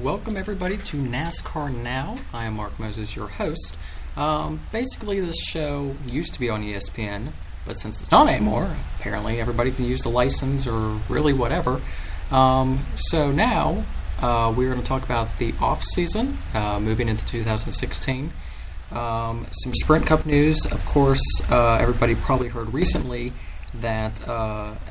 Welcome everybody to NASCAR Now. I am Mark Moses, your host. Basically this show used to be on ESPN, but since it's not anymore, apparently everybody can use the license or really whatever. So now we're going to talk about the off-season, moving into 2016. Some Sprint Cup news. Of course, everybody probably heard recently that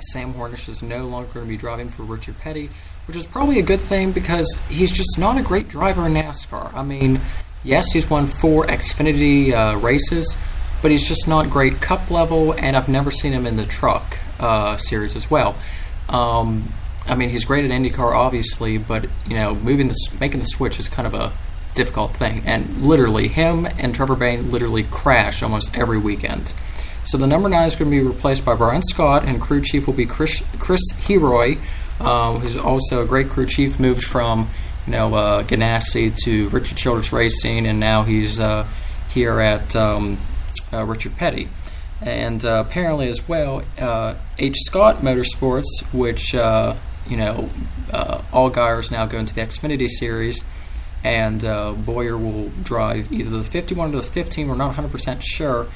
Sam Hornish is no longer going to be driving for Richard Petty, which is probably a good thing because he's just not a great driver in NASCAR. I mean, yes, he's won 4 Xfinity races, but he's just not great Cup level, and I've never seen him in the Truck series as well. I mean, he's great at IndyCar, obviously, but you know, making the switch is kind of a difficult thing. And literally, him and Trevor Bayne literally crash almost every weekend. So the number 9 is going to be replaced by Brian Scott, and crew chief will be Chris Heroy, who's also a great crew chief. Moved from Ganassi to Richard Childress Racing, and now he's here at Richard Petty. And apparently as well, H. Scott Motorsports, which Allgaier is now going to the Xfinity Series, and Boyer will drive either the 51 or the 15. We're not 100% sure.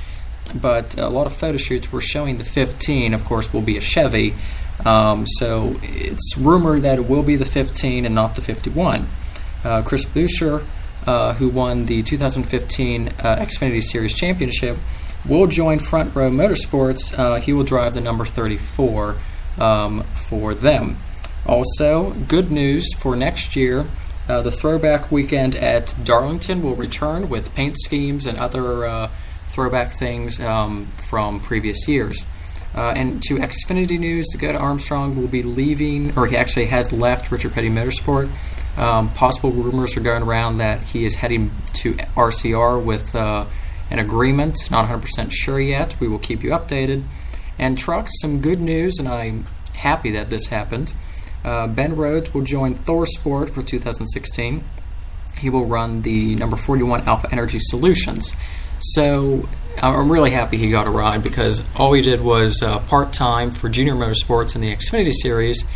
But a lot of photo shoots were showing the 15, of course, will be a Chevy. So it's rumored that it will be the 15 and not the 51. Chris Buescher, who won the 2015 Xfinity Series Championship, will join Front Row Motorsports. He will drive the number 34 for them. Also, good news for next year. The throwback weekend at Darlington will return with paint schemes and other throwback things from previous years. And to Xfinity news, to go to Armstrong will be leaving, or he actually has left Richard Petty Motorsport. Possible rumors are going around that he is heading to RCR with an agreement. Not 100% sure yet. We will keep you updated. And trucks, some good news, and I'm happy that this happened. Ben Rhodes will join Thor Sport for 2016. He will run the number 41 Alpha Energy Solutions. So I'm really happy he got a ride because all he did was part-time for Junior Motorsports in the Xfinity Series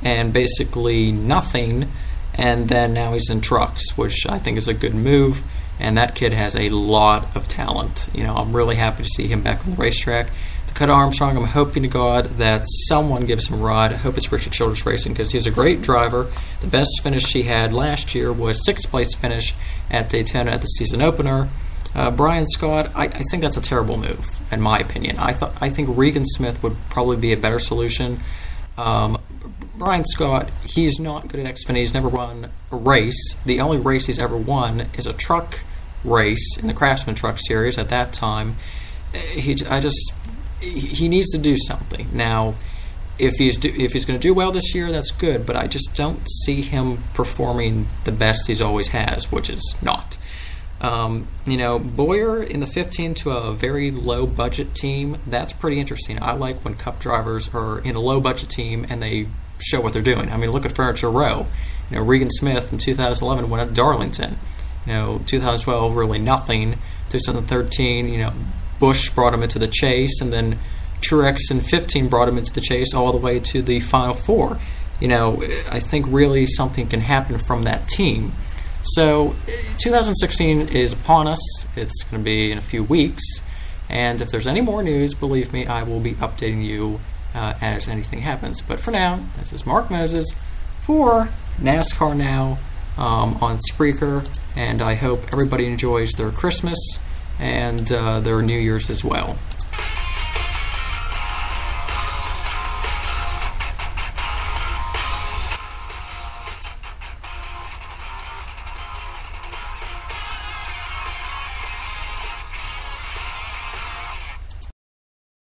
and basically nothing, and then now he's in trucks, which I think is a good move, and that kid has a lot of talent. I'm really happy to see him back on the racetrack. Dakota Armstrong, I'm hoping to God that someone gives him a ride. I hope it's Richard Childress Racing because he's a great driver. The best finish he had last year was 6th place finish at Daytona at the season opener. Brian Scott, I think that's a terrible move, in my opinion. I think Regan Smith would probably be a better solution. Brian Scott, he's not good at Xfinity. He's never won a race. The only race he's ever won is a truck race in the Craftsman Truck Series at that time. He needs to do something. Now, if he's going to do well this year, that's good, but I just don't see him performing the best he's always has, which is not. Boyer in the 15 to a very low budget team, that's pretty interesting. I like when Cup drivers are in a low budget team and they show what they're doing. I mean, look at Furniture Row. Regan Smith in 2011 went at Darlington. 2012 really nothing. 2013, Busch brought him into the chase, and then Truex in 15 brought him into the chase all the way to the Final Four. I think really something can happen from that team. So 2016 is upon us. It's going to be in a few weeks, and if there's any more news, believe me, I will be updating you as anything happens. But for now, this is Mark Moses for NASCAR Now on Spreaker, and I hope everybody enjoys their Christmas and their New Year's as well.